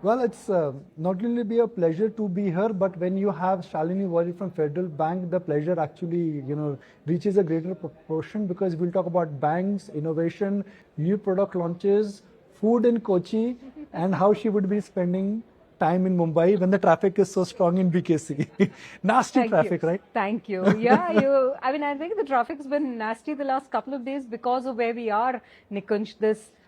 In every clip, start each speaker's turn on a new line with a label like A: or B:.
A: Well, it's not only be a pleasure to be here, but when you have Shalini Wari from Federal Bank, the pleasure actually, reaches a greater proportion because we'll talk about banks, innovation, new product launches, food in Kochi, and how she would be spending time in Mumbai when the traffic is so strong in BKC. Nasty
B: Thank
A: traffic,
B: you.
A: right?
B: Thank you. Yeah, I think the traffic's been nasty the last couple of days because of where we are, Nikunj.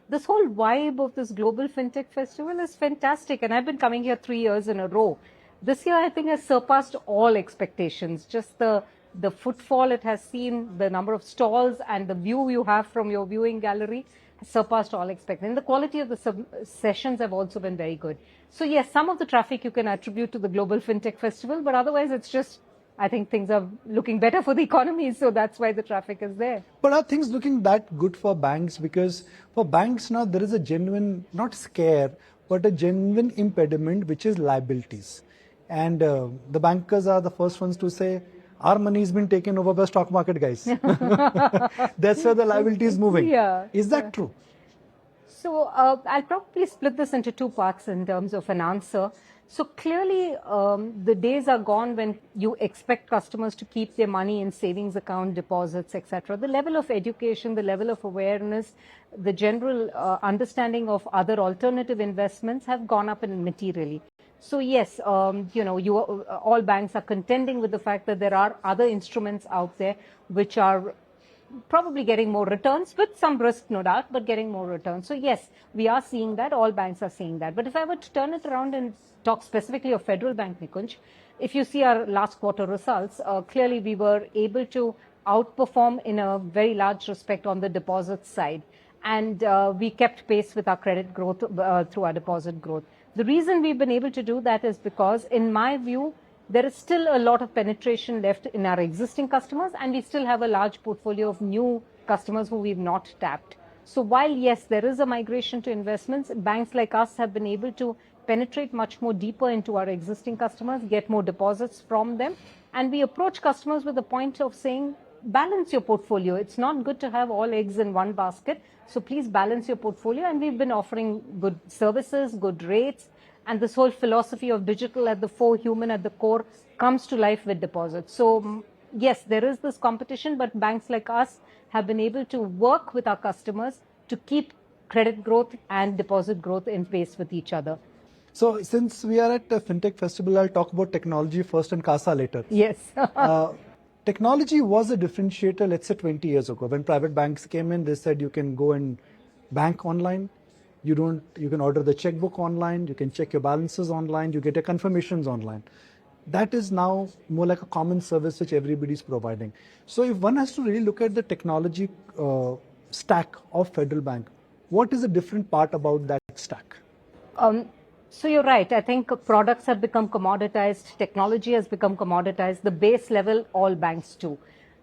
B: This whole vibe of this global fintech festival is fantastic, and I've been coming here 3 years in a row. This year, I think, has surpassed all expectations. Just the footfall it has seen, the number of stalls, and the view you have from your viewing gallery has surpassed all expectations. And the quality of the sessions have also been very good. So yes, some of the traffic you can attribute to the Global FinTech Festival, but otherwise it's just, I think things are looking better for the economy, so that's why the traffic is there.
A: But are things looking that good for banks? Because for banks now there is a genuine, not scare, but a genuine impediment, which is liabilities. And the bankers are the first ones to say, our money has been taken over by the stock market, guys. That's where the liability is moving.
B: Yeah.
A: Is that true?
B: So I'll probably split this into two parts in terms of an answer. So clearly, the days are gone when you expect customers to keep their money in savings account, deposits, etc. The level of education, the level of awareness, the general understanding of other alternative investments have gone up materially. So yes, all banks are contending with the fact that there are other instruments out there which are probably getting more returns with some risk, no doubt, but getting more returns. So yes, we are seeing that. All banks are seeing that. But if I were to turn it around and talk specifically of Federal Bank, Nikunj, if you see our last quarter results, clearly we were able to outperform in a very large respect on the deposit side. And we kept pace with our credit growth through our deposit growth. The reason we've been able to do that is because, in my view, there is still a lot of penetration left in our existing customers, and we still have a large portfolio of new customers who we've not tapped. So while, yes, there is a migration to investments, banks like us have been able to penetrate much more deeper into our existing customers, get more deposits from them, and we approach customers with the point of saying, balance your portfolio. It's not good to have all eggs in one basket. So please balance your portfolio. And we've been offering good services, good rates. And this whole philosophy of digital at the fore, human at the core comes to life with deposits. So yes, there is this competition, but banks like us have been able to work with our customers to keep credit growth and deposit growth in pace with each other.
A: So since we are at the FinTech Festival, I'll talk about technology first and CASA later.
B: Yes.
A: Technology was a differentiator, let's say 20 years ago. When private banks came in, they said you can go and bank online. You can order the checkbook online. You can check your balances online. You get your confirmations online. That is now more like a common service which everybody is providing. So if one has to really look at the technology stack of Federal Bank, what is a different part about that stack?
B: So you're right. I think products have become commoditized. Technology has become commoditized. The base level, all banks do.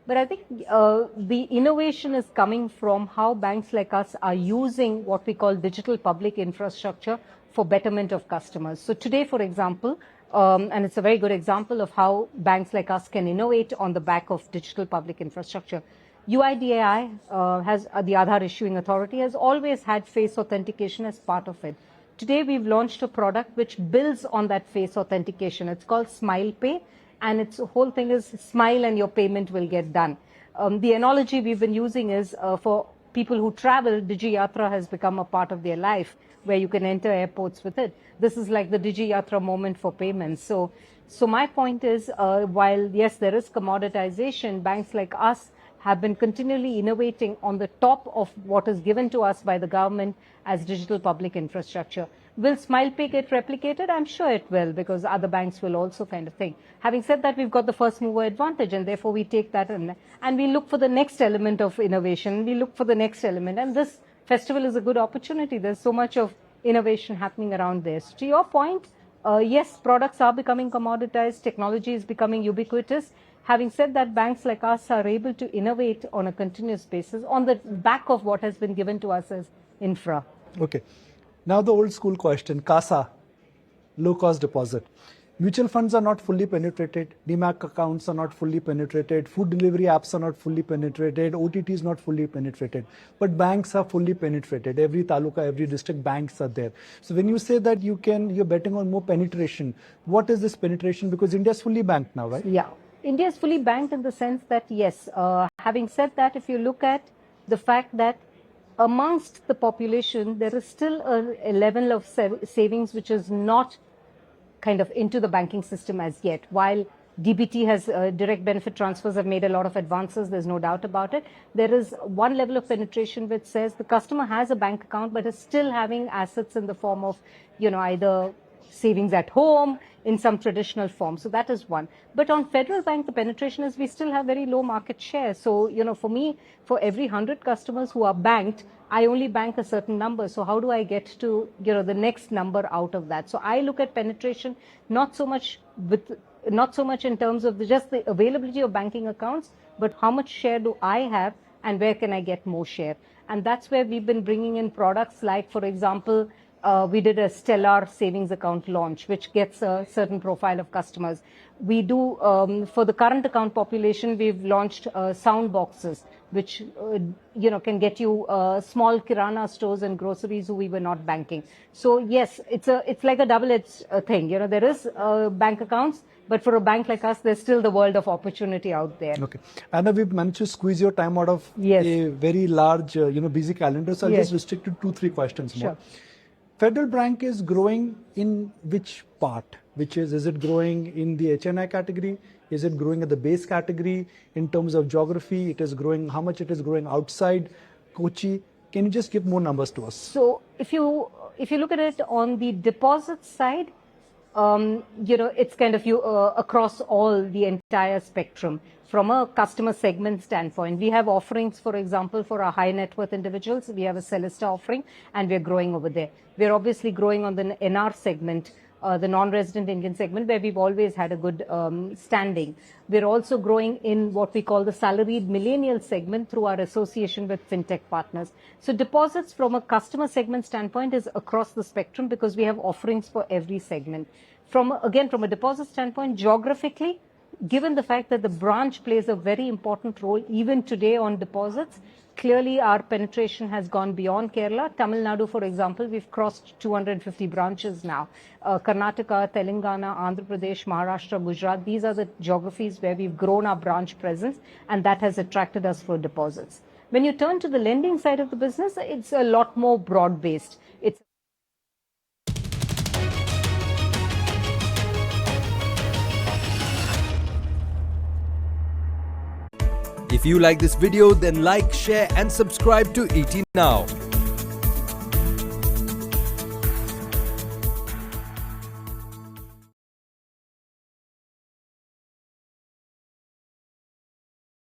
B: But I think the innovation is coming from how banks like us are using what we call digital public infrastructure for betterment of customers. So today, for example, and it's a very good example of how banks like us can innovate on the back of digital public infrastructure. UIDAI, the Aadhaar Issuing Authority, has always had face authentication as part of it. Today, we've launched a product which builds on that face authentication. It's called Smile Pay, and its whole thing is smile and your payment will get done. The analogy we've been using is for people who travel, Digi Yatra has become a part of their life where you can enter airports with it. This is like the Digi Yatra moment for payments. So my point is, while yes, there is commoditization, banks like us have been continually innovating on the top of what is given to us by the government as digital public infrastructure. Will SmilePay get replicated? I'm sure it will, because other banks will also kind of think. Having said that, we've got the first mover advantage, and therefore we take that and we look for the next element of innovation. We look for the next element, and this festival is a good opportunity. There's so much of innovation happening around this. To your point, yes, products are becoming commoditized. Technology is becoming ubiquitous. Having said that, banks like us are able to innovate on a continuous basis on the back of what has been given to us as infra.
A: Okay. Now the old school question, CASA, low cost deposit. Mutual funds are not fully penetrated. Demat accounts are not fully penetrated. Food delivery apps are not fully penetrated. OTT is not fully penetrated. But banks are fully penetrated. Every taluka, every district banks are there. So when you say that you're betting on more penetration, what is this penetration? Because India is fully banked now, right?
B: Yeah. India is fully banked in the sense that, yes, having said that, if you look at the fact that amongst the population, there is still a level of savings which is not kind of into the banking system as yet. While DBT has direct benefit transfers have made a lot of advances, there's no doubt about it. There is one level of penetration which says the customer has a bank account but is still having assets in the form of, either savings at home in some traditional form. So that is one. But on Federal Bank, the penetration is we still have very low market share. So, for me, for every 100 customers who are banked, I only bank a certain number. So how do I get to, the next number out of that? So I look at penetration not so much in terms of just the availability of banking accounts, but how much share do I have and where can I get more share? And that's where we've been bringing in products like, for example, we did a Stellar savings account launch, which gets a certain profile of customers. We do, for the current account population, we've launched sound boxes, which, can get you small kirana stores and groceries who we were not banking. So yes, it's like a double-edged thing. There is bank accounts, but for a bank like us, there's still the world of opportunity out there.
A: Okay. Anna, we've managed to squeeze your time out of
B: Yes.
A: a very large, busy calendar. So I'll
B: Yes.
A: just restrict to 2-3 questions more.
B: Sure.
A: Federal Bank is growing in which part? Is it growing in the HNI category? Is it growing at the base category? In terms of geography, it is growing, how much it is growing outside Kochi? Can you just give more numbers to us?
B: So if you look at it on the deposit side, it's kind of across all the entire spectrum. From a customer segment standpoint, we have offerings, for example, for our high net worth individuals. We have a Celesta offering and we're growing over there. We're obviously growing on the NR segment, the non-resident Indian segment, where we've always had a good standing. We're also growing in what we call the salaried millennial segment through our association with fintech partners. So deposits from a customer segment standpoint is across the spectrum because we have offerings for every segment. From a deposit standpoint, geographically, given the fact that the branch plays a very important role even today on deposits, clearly our penetration has gone beyond Kerala. Tamil Nadu, for example, we've crossed 250 branches now. Karnataka, Telangana, Andhra Pradesh, Maharashtra, Gujarat, these are the geographies where we've grown our branch presence, and that has attracted us for deposits. When you turn to the lending side of the business, it's a lot more broad-based.
C: If you like this video, then like, share and subscribe to ET Now.